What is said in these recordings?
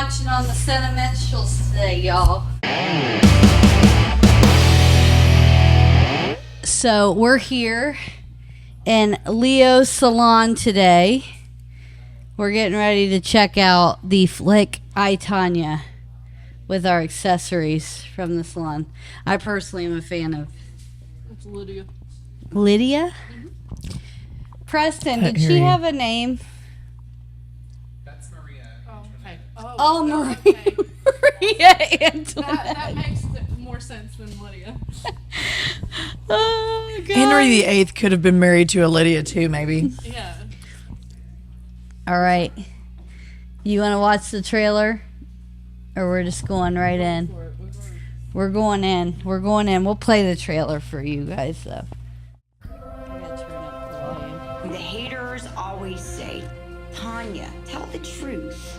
watching on the Cinemenstruals today, y'all? So we're here in Leo's salon today. We're getting ready to check out the Flick I, Tanya with our accessories from the salon. I personally am a fan of... It's Lydia. Lydia? Mm-hmm. Preston, did she have a name? That's Maria. Oh, okay. Oh, Maria. Okay. Maria Antoinette. That makes more sense than Lydia. Oh, God. Henry VIII could have been married to a Lydia too, maybe. Yeah. All right. You want to watch the trailer? Or we're just going right in? We're going in. We're going in. We'll play the trailer for you guys, though. The haters always say, Tanya, tell the truth.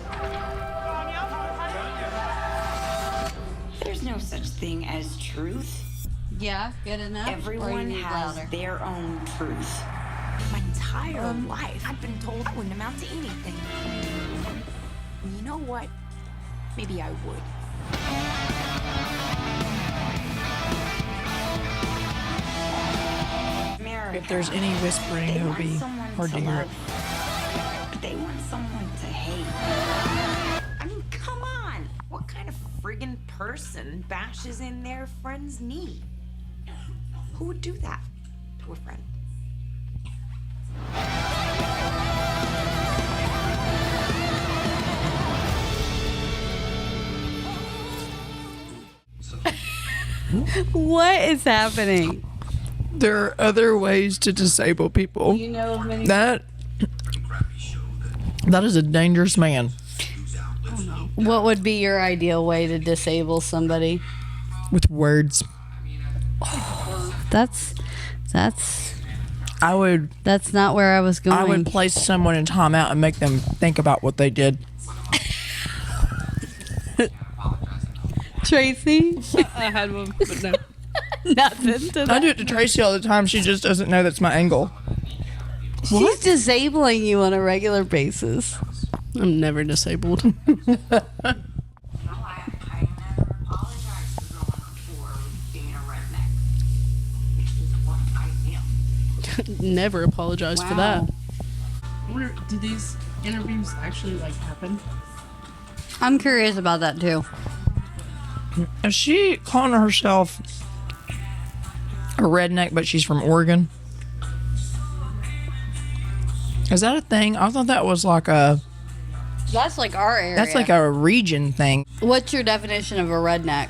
There's no such thing as truth. Yeah, good enough. Everyone has their own truth. My entire life, I've been told I wouldn't amount to anything. And you know what? Maybe I would. America, If there's any whispering, they it'll want be someone hard to hear it. love, but they want someone to hate. I mean, come on. What kind of friggin' person bashes in their friend's knee? Who would do that to a friend? What is happening? There are other ways to disable people. You know of many... That is a dangerous man. What would be your ideal way to disable somebody? With words. That's I would not where I was going. I would place someone in timeout and make them think about what they did. Tracy? I had one, but no. Nothing to I that. do it to Tracy all the time. She just doesn't know that's my angle. She's disabling you on a regular basis. I'm never disabled. Never apologize for that. I wonder, did these interviews actually happen? I'm curious about that too. Is she calling herself a redneck, but she's from Oregon? Is that a thing? I thought that was like a... That's like our area. That's like a region thing. What's your definition of a redneck?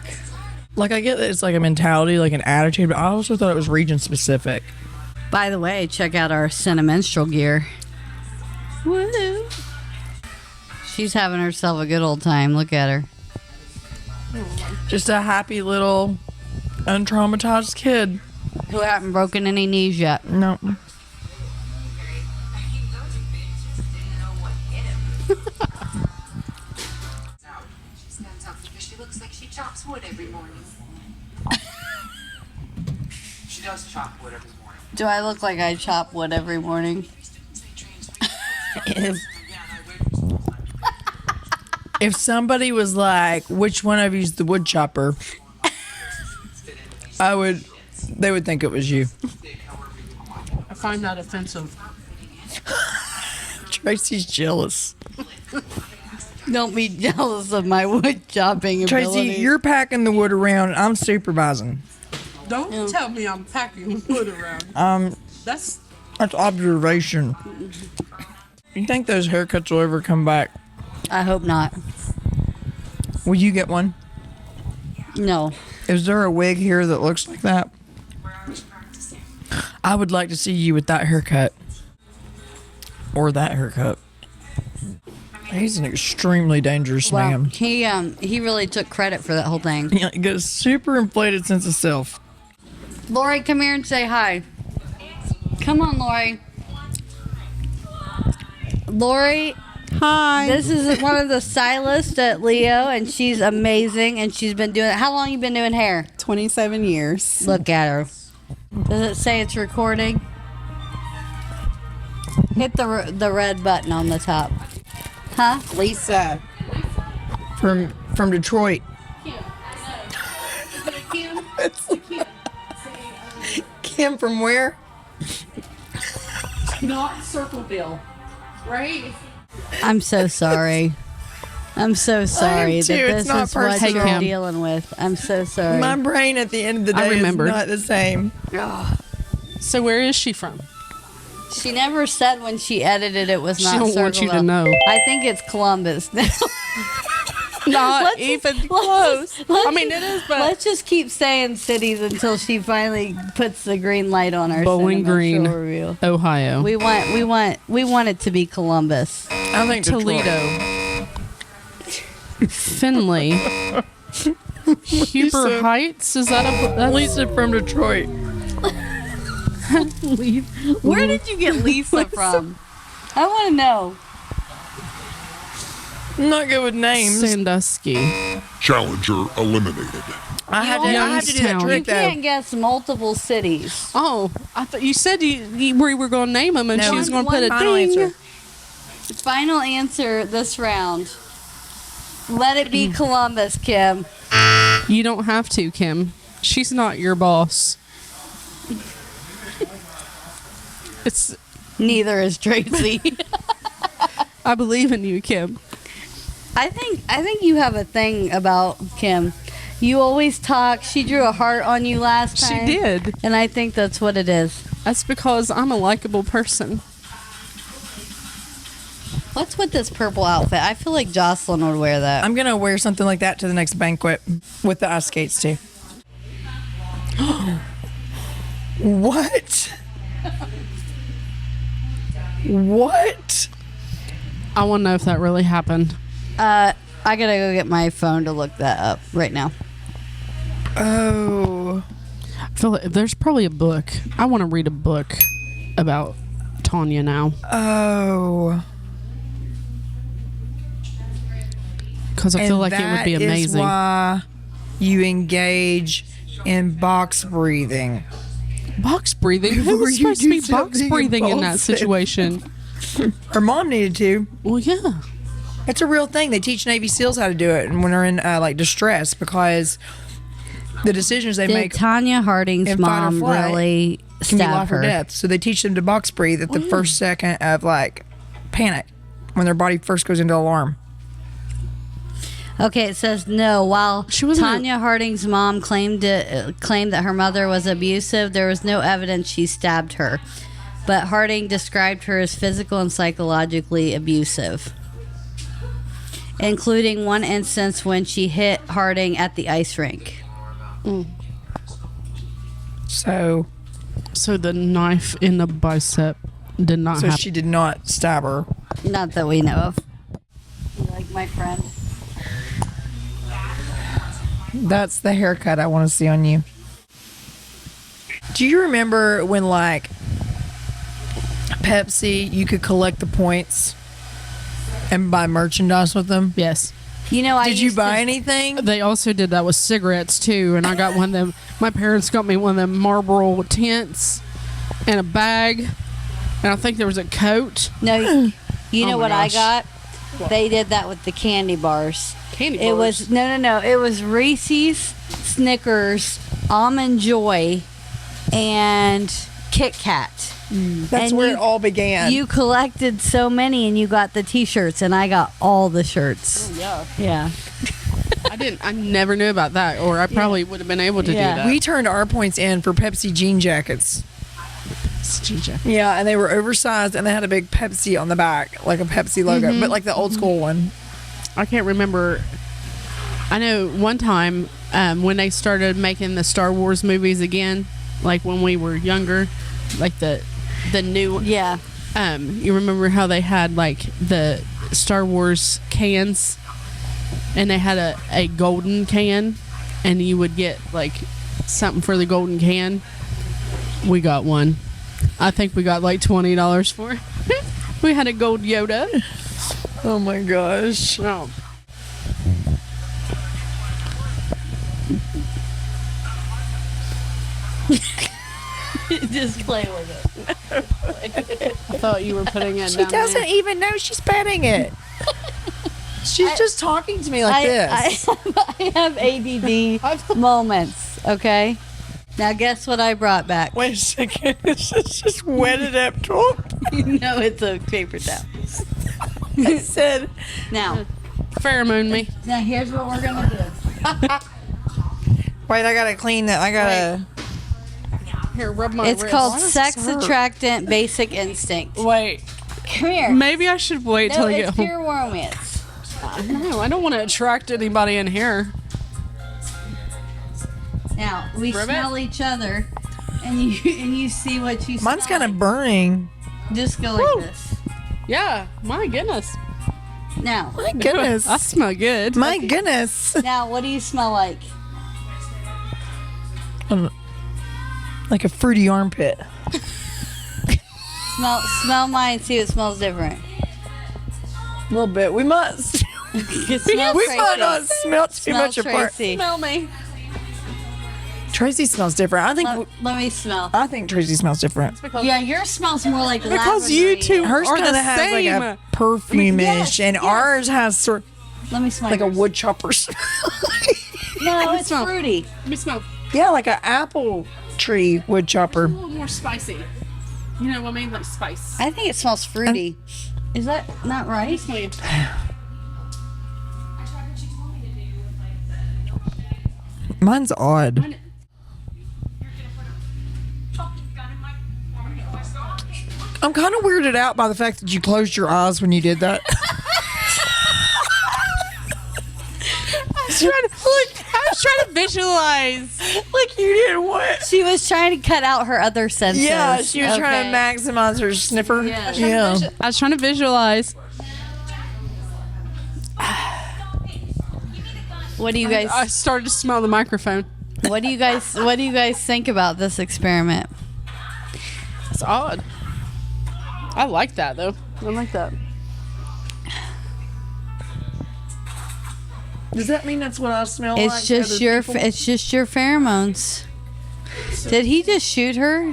Like, I get that it's like a mentality, like an attitude, but I also thought it was region specific. By the way, check out our Cinemenstrual gear. Woo! She's having herself a good old time. Look at her. Just a happy little untraumatized kid. Who haven't broken any knees yet. No. She looks like she chops wood every morning. She does chop wood every morning. Do I look like I chop wood every morning? If somebody was like, which one of you's the wood chopper? They would think it was you. I find that offensive. Tracy's jealous. Don't be jealous of my wood chopping ability. Tracy, you're packing the wood around and I'm supervising. Don't tell me I'm packing wood around. That's observation. You think those haircuts will ever come back? I hope not. Will you get one? No. Is there a wig here that looks like that? I would like to see you with that haircut. Or that haircut. He's an extremely dangerous Well, man. he really took credit for that whole thing. He got a super inflated sense of self. Lori, come here and say hi. Come on, Lori. Lori, Hi. this is one of the stylists at Leo, and she's amazing, and she's been doing it. How long you been doing hair? 27 years. Look at her. Does it say it's recording? Hit the red button on the top. Huh? Lisa. From Detroit. Kim from where? Not Circleville, right? I'm so sorry. I'm so sorry too. that It's this not is what personal. you're dealing with. I'm so sorry. My brain at the end of the I day is remembered. not the same. So where is she from? She never said when she edited it was She not don't want you to Circleville. know. I think it's Columbus now. Not Let's even just- close. let's I mean, just- it is, but Let's just keep saying cities until she finally puts the green light on our Bowling Green, Cinemenstrual review. Ohio, We want it to be Columbus. I think Detroit. Toledo, Findlay, Huber Heights. Is that a? That's, Lisa from Detroit. Where did you get Lisa from? I want to know. I'm not good with names. Sandusky. Challenger eliminated. I have to do that Youngstown. You trick though. can't guess multiple cities. Oh, I thought you said we were going to name them, and No, she was going to put one a final ding. answer. Final answer this round. Let it be Columbus, Kim. You don't have to, Kim. She's not your boss. It's. Neither is Tracy. I believe in you, Kim. I think you have a thing about Kim. You always talk. She drew a heart on you last She time. did. And I think that's what it is. That's because I'm a likable person. What's with this purple outfit? I feel like Jocelyn would wear that. I'm gonna wear something like that to the next banquet with the ice skates too. What? What? I want to know if that really happened. I gotta go get my phone to look that up right now. Oh. I feel like there's probably a book. I want to read a book about Tanya now Oh. because I feel like it would be that is amazing. why you engage in box breathing. Box breathing? Who Before was you supposed to do be box something breathing in that impulsive. situation? Her mom needed to. Well, yeah. It's a real thing. They teach Navy SEALs how to do it, and when they're in like distress, because the decisions they Did make Tanya Harding's in fight or mom flight really can be stab life or her? death. So they teach them to box breathe at the first second of like panic, when their body first goes into alarm. Okay, it says no. While She wasn't a- Tanya Harding's mom claimed that her mother was abusive, there was no evidence she stabbed her. But Harding described her as physical and psychologically abusive, including one instance when she hit Harding at the ice rink. So So the knife in the bicep did not happen. she did not stab her. Not that we know of. You like my friend? That's the haircut I want to see on you. Do you remember when like Pepsi, you could collect the points and buy merchandise with them? Yes. You know, Did you buy anything? They also did that with cigarettes too, and I got one of them. My parents got me one of them Marlboro tents and a bag, and I think there was a coat. No, you know Oh my what gosh. I got? They did that with the candy bars. Candy It was no. It was Reese's, Snickers, Almond Joy, and Kit Kat. That's and where you- it all began. You collected so many, and you got the T-shirts, and I got all the shirts. Yeah. Yeah. I never knew about that, or I probably would have been able to Yeah. do that. We turned our points in for Pepsi jean jackets. Yeah, and they were oversized, and they had a big Pepsi on the back, like a Pepsi logo, but like the old school one. I can't remember. I know one time when they started making the Star Wars movies again, like when we were younger, like the new. Yeah. You remember how they had like the Star Wars cans, and they had a golden can, and you would get like something for the golden can. We got one. I think we got like $20 for it. We had a gold Yoda. Oh my gosh. Oh. Just play with it. I thought you were putting it She down doesn't there. even know she's petting it. She's just talking to me like this. I have ADD moments, okay? Now, guess what I brought back? Wait a second. It's just wetted up to him. No, it's a paper towel. I said, Now, Pheromone me. here's what we're going to do. wait, I gotta clean that. I gotta. Here, rub my It's wrist. called Why does Sex this hurt? Attractant Basic Instinct. Wait. Come here. Maybe I should wait till No, I get it's home. pure romance. No, I don't want to attract anybody in here. Now, we Rub it? smell each other, and you see what you smell. Mine's kind of burning. Just go like this. Yeah, my goodness. Now, My goodness. I smell good. My goodness. now, what do you smell like? Like a fruity armpit. Smell mine. See if it smells different. A little bit. We must. It smells We Tracy. might not smell too Smell much apart. Tracy. Smell me. Tracy smells different. Let me smell. I think Tracy smells different. Yeah, yours smells more like Because lavender. you two Hers are kind of the has same. like a perfume-ish, and ours has sort Let me smell. like a yours. wood chopper smell. No, it's smell. fruity. Let me smell. Yeah, like an apple tree wood chopper. A little more spicy. You know what I mean? Like spice. I think it smells fruity. Is that not right? Smell you. Mine's odd. I'm kind of weirded out by the fact that you closed your eyes when you did that. I was trying to visualize. Like you did what? She was trying to cut out her other senses. Yeah, she was trying to Okay. maximize her sniffer. Yeah. Yeah. I was trying to visualize. What do you I guys? started to smell the microphone. What do you guys think about this experiment? It's odd. I like that though. I like that. Does that mean that's what I smell It's like? just to your other people? it's just your pheromones. Did he just shoot her?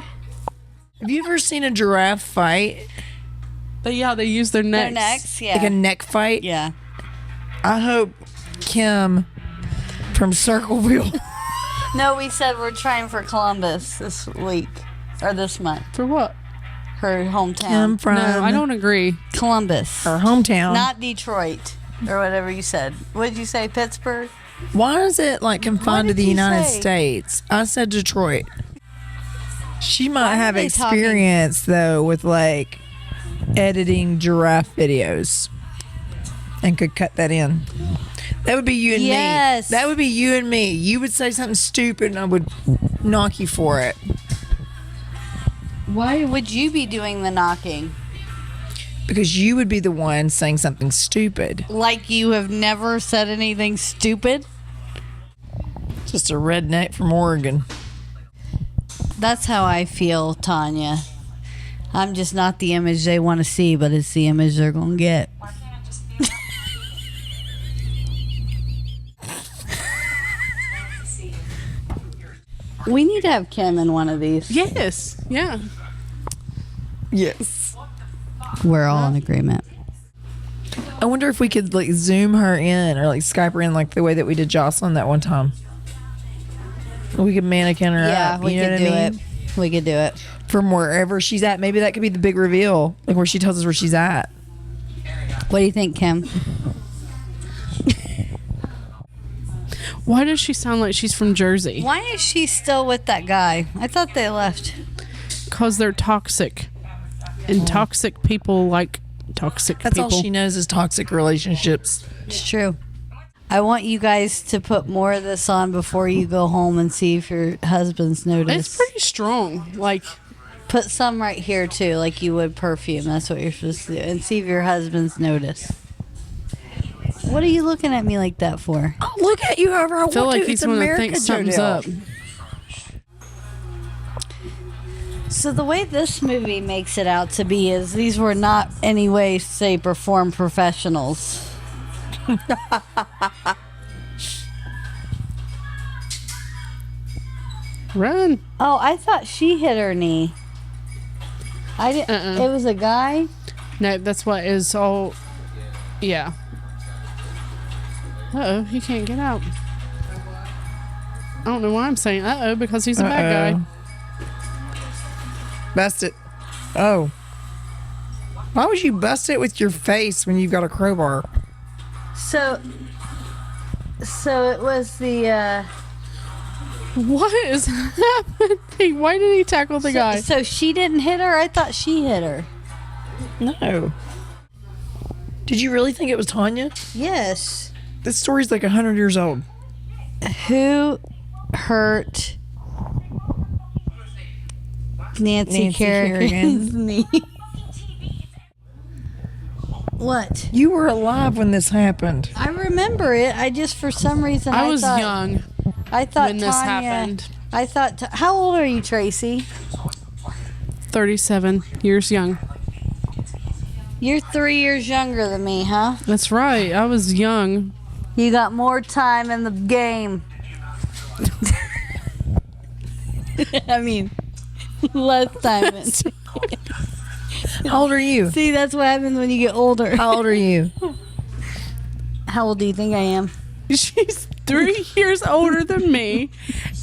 Have you ever seen a giraffe fight? But yeah, they use their necks. Their necks, yeah. Like a neck fight? Yeah. I hope Kim from Circleville. No, we said we're trying for Columbus this week or this month. For what? Her hometown. Kim from No, I don't agree. Columbus. her hometown. Not Detroit or whatever you said. What did you say? Pittsburgh? Why is it like confined What to the did you United say? States? I said Detroit. She might Why are have they talking- experience though with like editing giraffe videos and could cut that in. That would be you and Yes. me. That would be you and me. You would say something stupid and I would knock you for it. Why would you be doing the knocking? Because you would be the one saying something stupid. Like you have never said anything stupid? Just a redneck from Oregon. That's how I feel, Tanya. I'm just not the image they want to see, but it's the image they're going to get. We need to have Kim in one of these. Yes. Yeah. Yes. We're all in agreement. I wonder if we could like zoom her in or like Skype her in like the way that we did Jocelyn that one time. We could mannequin her Yeah, up. we you know could what do I mean? it. We could do it. From wherever she's at. Maybe that could be the big reveal, like where she tells us where she's at. What do you think, Kim? Why does she sound like she's from Jersey? Why is she still with that guy? I thought they left. Because they're toxic. And toxic people like toxic That's people. all she knows is toxic relationships. It's true. I want you guys to put more of this on before you go home and see if your husband's noticed. It's pretty strong. Like, Put some right here too, like you would perfume. That's what you're supposed to do. And see if your husband's noticed. What are you looking at me like that for? I'll look at you however I I feel want like to. he's It's going to America, think something's Jodelle. up. So the way this movie makes it out to be is these were not any way, shape, or form professionals. Run. Oh, I thought she hit her knee. I didn't. It was a guy. No, that's what is all. Yeah. Uh-oh, he can't get out. I don't know why I'm saying uh-oh, because he's a bad guy. Bust it. Oh. Why would you bust it with your face when you've got a crowbar? So it was the. What is happening? Why did he tackle the guy? So she didn't hit her? I thought she hit her. No. Did you really think it was Tanya? Yes. This story's like 100 years old. Who hurt Nancy Kerrigan's knee? What? You were alive when this happened. I remember it. I just, for some reason, I was young I thought when this Tanya, happened. I thought. How old are you, Tracy? 37 years young. You're 3 years younger than me, huh? That's right. I was young. You got more time in the game. I mean, less time. How old are you? See, that's what happens when you get older. How old are you? How old do you think I am? She's 3 years older than me,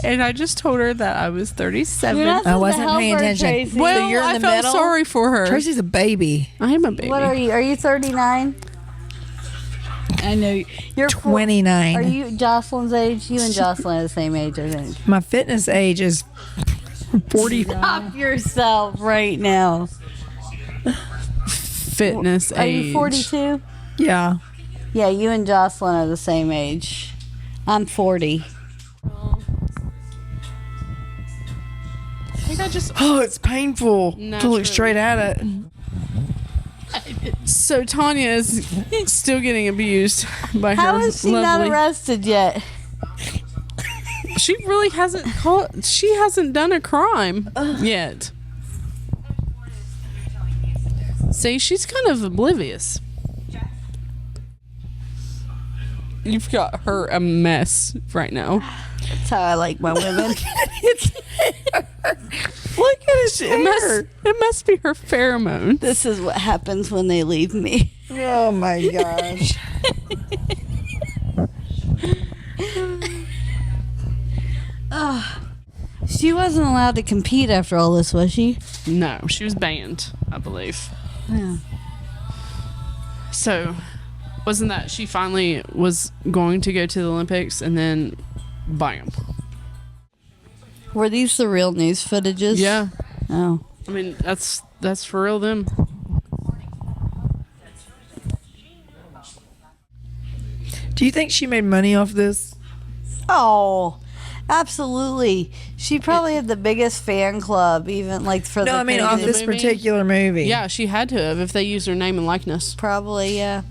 and I just told her that I was 37. You're not I supposed wasn't to help paying her, attention. Tracy. Well, you're in I the felt middle? sorry for her. Tracy's a baby. I am a baby. What are you? Are you 39? I know you're 29. Are you Jocelyn's age? You and Jocelyn are the same age, I think. My fitness age is 40. Stop yourself right now. Fitness Are age. you 42? Yeah. Yeah, you and Jocelyn are the same age. I'm 40. I think I just. Oh, it's painful to Naturally. look straight at it. So Tanya is still getting abused by How her is she not lovely. arrested yet? She really hasn't caught. She hasn't done a crime yet. See, she's kind of oblivious. You've got her a mess right now. That's how I like my women. Look at his hair. It must be her pheromone. This is what happens when they leave me. Oh my gosh. She wasn't allowed to compete after all this, was she? No, she was banned, I believe. Yeah. So, wasn't that she finally was going to go to the Olympics and then bam. Were these the real news footages? Yeah. Oh. I mean, that's for real them. Do you think she made money off this? Oh, absolutely. She probably had the biggest fan club, even like for No, the I mean off crazy- this movie? particular movie. Yeah, she had to have if they used her name and likeness. Probably, yeah.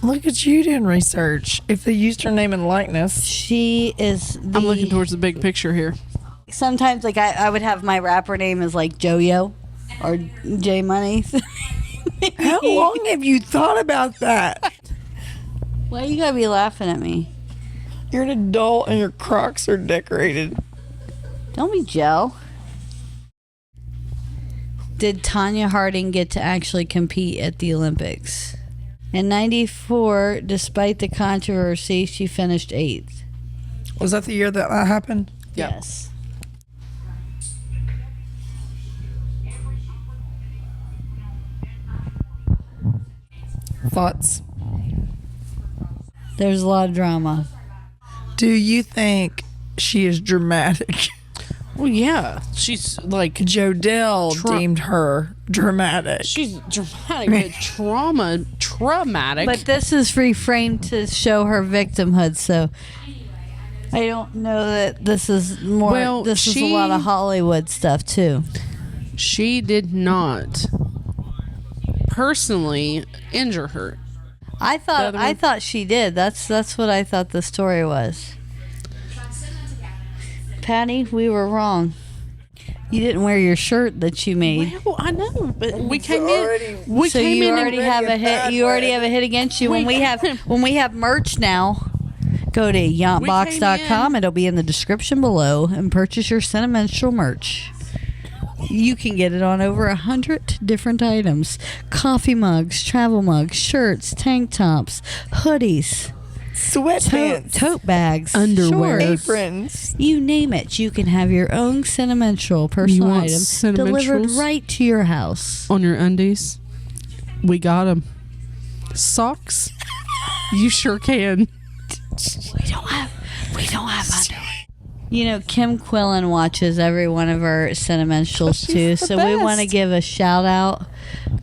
Look at you doing research. If they used her name and likeness. She is the. I'm looking towards the big picture here. Sometimes, like I would have my rapper name as like Joyo or J Money. How long have you thought about that? Why you gotta be laughing at me? You're an adult and your Crocs are decorated. Don't be Joe. Did Tanya Harding get to actually compete at the Olympics? In '94, despite the controversy, she finished 8th. Was that the year that happened? Yep. Yes. Thoughts? There's a lot of drama. Do you think she is dramatic? Well, yeah. She's like, Jodelle deemed her dramatic. she's dramatic, but traumatic. But this is reframed to show her victimhood, so I don't know that this is more. Well, this is a lot of she- Hollywood stuff too. she did not personally injure her. I thought other one? she did. That's what I thought the story was. Patty, we were wrong. You didn't wear your shirt that you made. Well, I know, but we came in. So you already have a hit. You already have a hit against you. When we have merch now, go to yachtbox.com. It'll be in the description below and purchase your Cinemenstrual merch. You can get it on over 100 different items. Coffee mugs, travel mugs, shirts, tank tops, hoodies, Sweatpants, tote bags, Underwear. shorts. aprons. You name it. You can have your own Cinemenstrual You personal want item delivered Cinemenstruals? right to your house. On your undies, we got them. Socks, you sure can. We don't have under. You know, Kim Quillen watches every one of our Cinemenstruals too, the so we want to best. give a shout out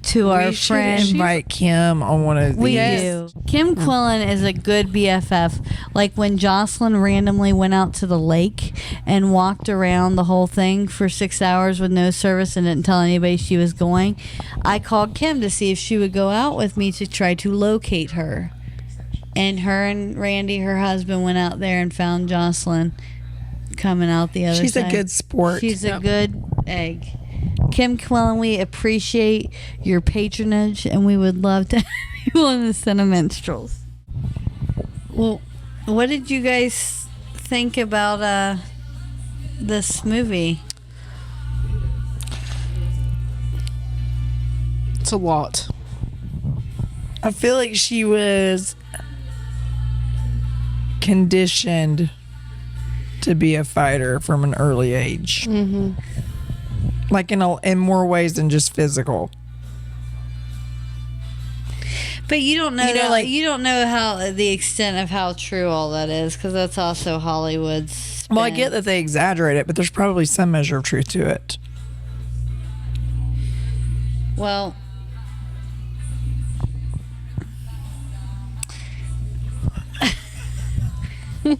to our We should friend. invite Kim on one of these. We do. Kim Quillen is a good BFF. Like when Jocelyn randomly went out to the lake and walked around the whole thing for 6 hours with no service and didn't tell anybody she was going, I called Kim to see if she would go out with me to try to locate her. And her and Randy, her husband, went out there and found Jocelyn coming out the other She's side. a good sport. She's a good egg. Kim Quillen, we appreciate your patronage, and we would love to have you on the Cinemenstruals. Well, what did you guys think about this movie? It's a lot. I feel like she was conditioned to be a fighter from an early age. Mm-hmm. Like in more ways than just physical. But you don't know, You know, like- you don't know how the extent of how true all that is, because that's also Hollywood's spin. Well, I get that they exaggerate it, but there's probably some measure of truth to it. Well,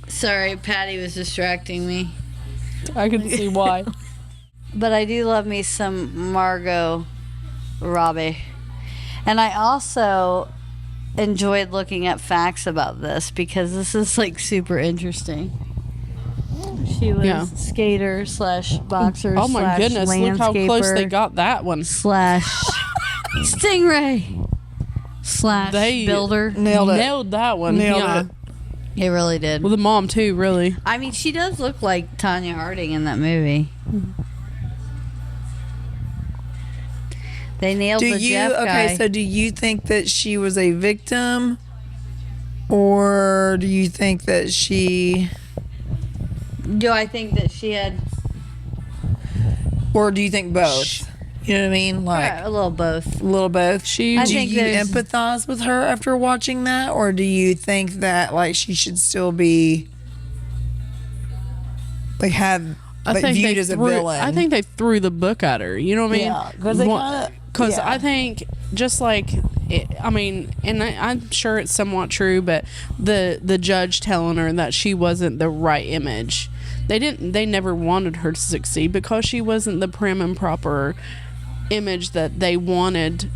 sorry, Patty was distracting me. I can see why. But I do love me some Margot Robbie. And I also enjoyed looking at facts about this because this is like super interesting. She was Yeah. skater slash boxer Oh my slash goodness! Look how close they landscaper got that one. slash stingray slash They builder. Nailed it. Nailed that one. Nailed yeah. it. It really did. Well, the mom too. Really. I mean, she does look like Tanya Harding in that movie. They nailed Do the you Jeff guy. okay? So do you think that she was a victim, or do you think that she, Do I think that she had or do you think both? You know what I mean? Like a little both? a little both. I Do think you there's- empathize with her after watching that, or do you think that like she should still be like viewed as a villain? I think they threw the book at her. You know what I mean? Yeah, 'cause they kinda- Because yeah. I think just like I'm sure it's somewhat true, but the judge telling her that she wasn't the right image. They never wanted her to succeed because she wasn't the prim and proper image that they wanted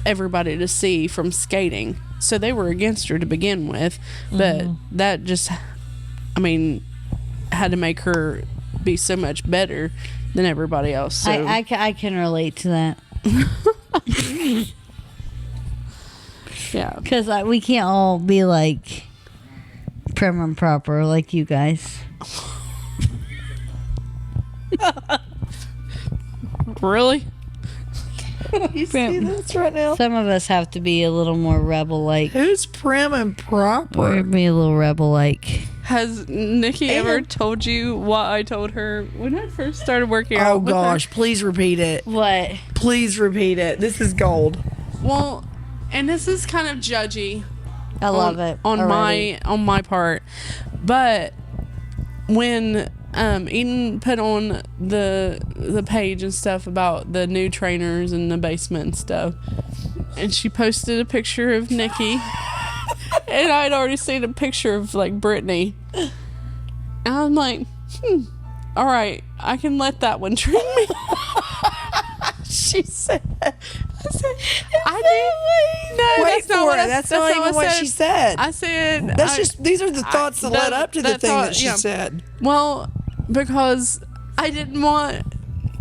everybody to see from skating. So they were against her to begin with, but that just, had to make her be so much better than everybody else. So I can relate to that yeah, because we can't all be like prim and proper like you guys. really. You see this right now? Some of us have to be a little more rebel like, Who's prim and proper? or be a little rebel like. Has Nikki ever told you what I told her when I first started working out? Oh with gosh, her? please repeat it. What? Please repeat it. This is gold. Well, and this is kind of judgy. I love it on already. my part, but when Eden put on the page and stuff about the new trainers in the basement and stuff, and she posted a picture of Nikki, and I'd already seen a picture of like Brittany, and I'm like, all right, I can let that one train me. She said, I did. No, Wait that's not for what it. I, That's not even what she said. I said That's just these are the thoughts that led up to the thing that she said. Well, because I didn't want,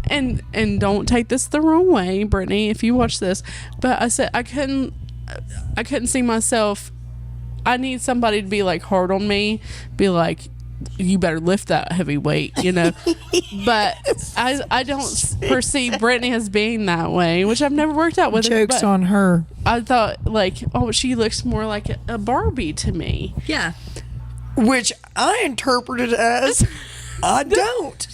and don't take this the wrong way, Brittany, if you watch this, but I said I couldn't see myself. I need somebody to be like hard on me, be like, you better lift that heavy weight, you know. But I don't perceive Brittany as being that way, which I've never worked out with her. Jokes But on her. I thought, like, oh, she looks more like a Barbie to me. Yeah. Which I interpreted as I don't.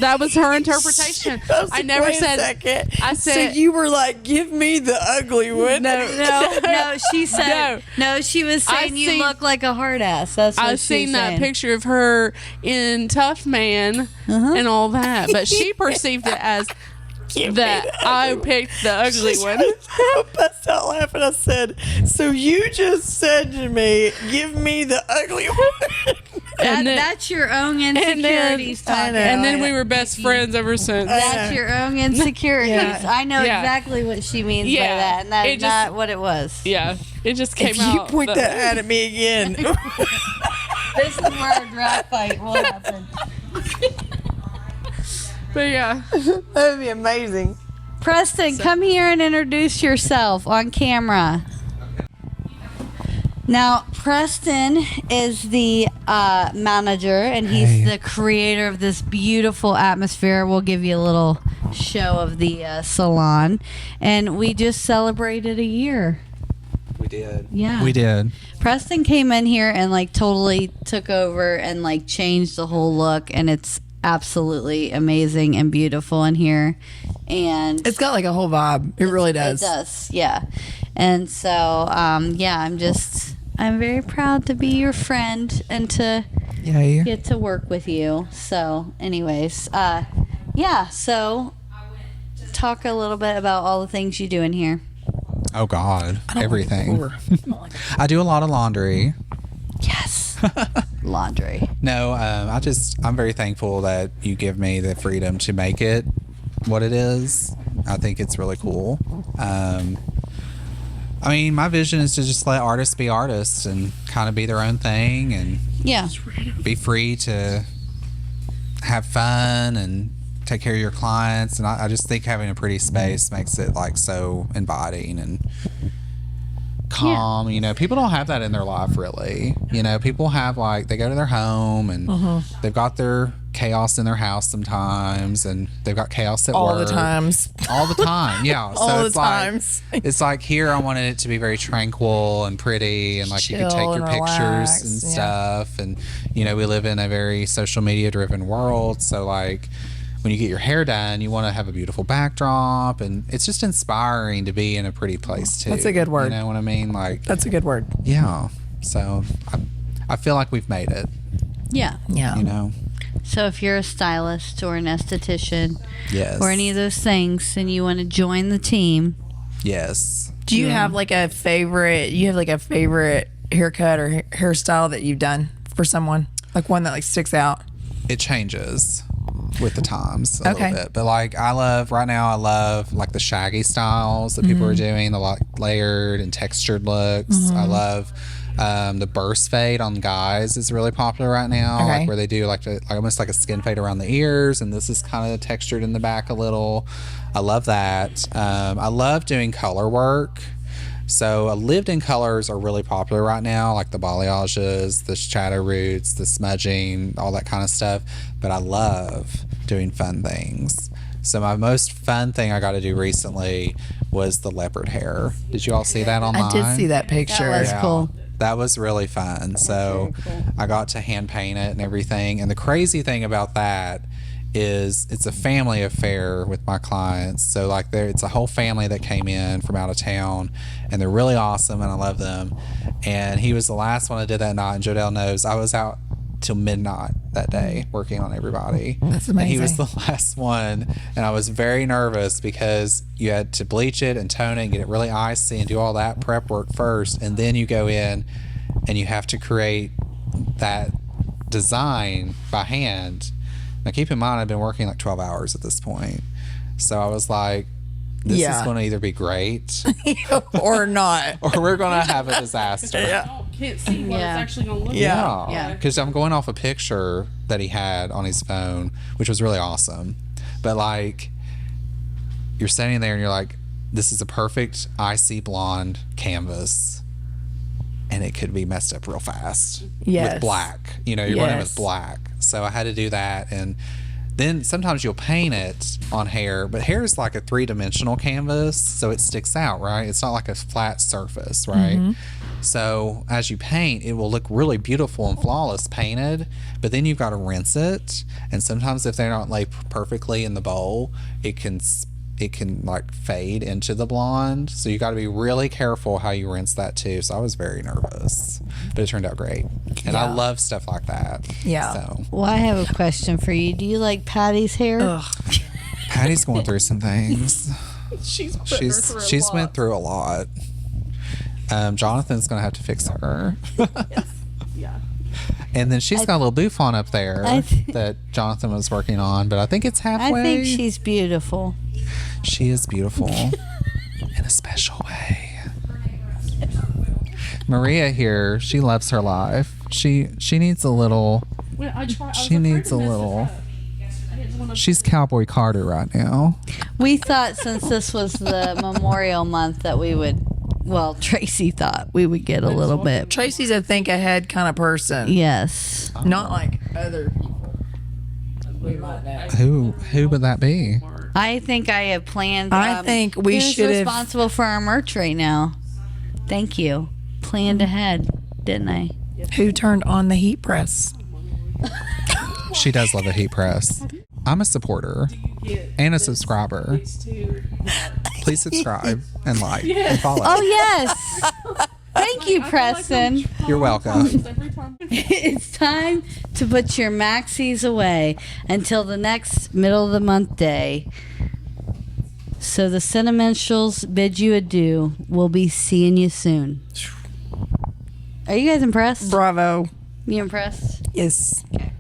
That was her interpretation. I never Wait a said. second. I said. So you were like, give me the ugly one. No, she said no. She was saying I you seen- look like a hard ass. That's what I've she seen was that saying. picture of her in Tough Man and all that, but she perceived it as that I picked the ugly one. I bust out laughing. I said, so you just said to me, give me the ugly one. And then, That's your own insecurities talking. and then we were best friends ever since. That's your own insecurities. Yeah. I know Yeah. exactly what she means by Yeah. that, and that's It just- not what it was. Yeah, it just came If out. you point that hat at me again. This is where our draft fight will happen. But yeah, That would be amazing. Preston, come here and introduce yourself on camera. Now, Preston is the manager, and he's the creator of this beautiful atmosphere. We'll give you a little show of the salon. And we just celebrated a year. We did. Yeah. We did. Preston came in here and like totally took over and like changed the whole look, and it's absolutely amazing and beautiful in here. And It's got like a whole vibe. It really does. it does, yeah. And so, I'm very proud to be your friend and to Yay. get to work with you. So, anyways, so talk a little bit about all the things you do in here. Oh God, everything. I do a lot of laundry. Yes. Laundry. No, I'm very thankful that you give me the freedom to make it what it is. I think it's really cool. I mean, my vision is to just let artists be artists and kind of be their own thing and Yeah. be free to have fun and take care of your clients. And I just think having a pretty space makes it like so inviting and calm. You know, people don't have that in their life really. You know, people have like, they go to their home and they've got their chaos in their house sometimes, and they've got chaos at All work the times. all the time. Yeah. So All the it's like, times. it's like here I wanted it to be very tranquil and pretty, and like you could Chill take your and pictures relax, and yeah. stuff. And you know, we live in a very social media driven world, so like when you get your hair done, you want to have a beautiful backdrop, and it's just inspiring to be in a pretty place too. That's a good word. You know what I mean? Like, That's a good word. yeah. So I feel like we've made it. Yeah. Yeah. You know. So if you're a stylist or an esthetician Yes. or any of those things and you want to join the team, Yes. Do you have like a favorite? You have like a favorite haircut or hairstyle that you've done for someone, like one that like sticks out. It changes with the times a Okay. little bit, but like I love like the shaggy styles that people are doing, the like layered and textured looks. I love the burst fade on guys is really popular right now, Okay. like where they do like almost like a skin fade around the ears, and this is kind of textured in the back a little. I love that. I love doing color work. So lived-in colors are really popular right now, like the balayages, the shadow roots, the smudging, all that kind of stuff. But I love doing fun things. So my most fun thing I got to do recently was the leopard hair. Did you all see that online? I did see that picture. That was cool. That was really fun. So I got to hand paint it and everything. And the crazy thing about that is it's a family affair with my clients. So like it's a whole family that came in from out of town, and they're really awesome and I love them. And he was the last one I did that night, and Jodelle knows I was out till midnight that day working on everybody. That's And he was amazing. the last one, and I was very nervous because you had to bleach it and tone it and get it really icy and do all that prep work first, and then you go in and you have to create that design by hand. Now keep in mind I've been working like 12 hours at this point, so I was like, this is going to either be great or not. or we're going to have a disaster. Can't see what Yeah. it's actually going to look like. Yeah, because I'm going off a picture that he had on his phone, which was really awesome. But like, you're standing there and you're like, this is a perfect icy blonde canvas. and it could be messed up real fast Yes. with black. You know, you're running with Yes. black. So I had to do that. And then sometimes you'll paint it on hair, but hair is like a 3-dimensional canvas, so it sticks out, right? It's not like a flat surface, right? So as you paint, it will look really beautiful and flawless painted, but then you've got to rinse it. And sometimes if they're not laid perfectly in the bowl, it can like fade into the blonde. So you got to be really careful how you rinse that too. So I was very nervous, but it turned out great. And I love stuff like that. Yeah. So Well, I have a question for you. Do you like Patty's hair? Ugh. Patty's going through some things. She's She's went through a lot. Jonathan's gonna have to fix her. Yeah. And then she's got a little bouffant up there that Jonathan was working on, but I think it's I halfway. think she's beautiful. She is beautiful in a special way. Maria here, she loves her life. She needs a little. She needs a little. She's Cowboy Carter right now. We thought since this was the Memorial Month that we would, well, Tracy thought we would get a little bit. Tracy's a think ahead kind of person. Yes. Not like other people. We might know. Who would that be? I think I have planned. I think we who's should have- responsible for our merch right now. Thank you. Planned ahead, didn't I? Who turned on the heat press? She does love a heat press. I'm a supporter and a subscriber. Please subscribe and like and follow. Oh yes. Thank you, Preston. You're welcome. It's time to put your maxis away until the next middle of the month day. So the Cinemenstruals bid you adieu. We'll be seeing you soon. Are you guys impressed? Bravo. You impressed? Yes. Okay.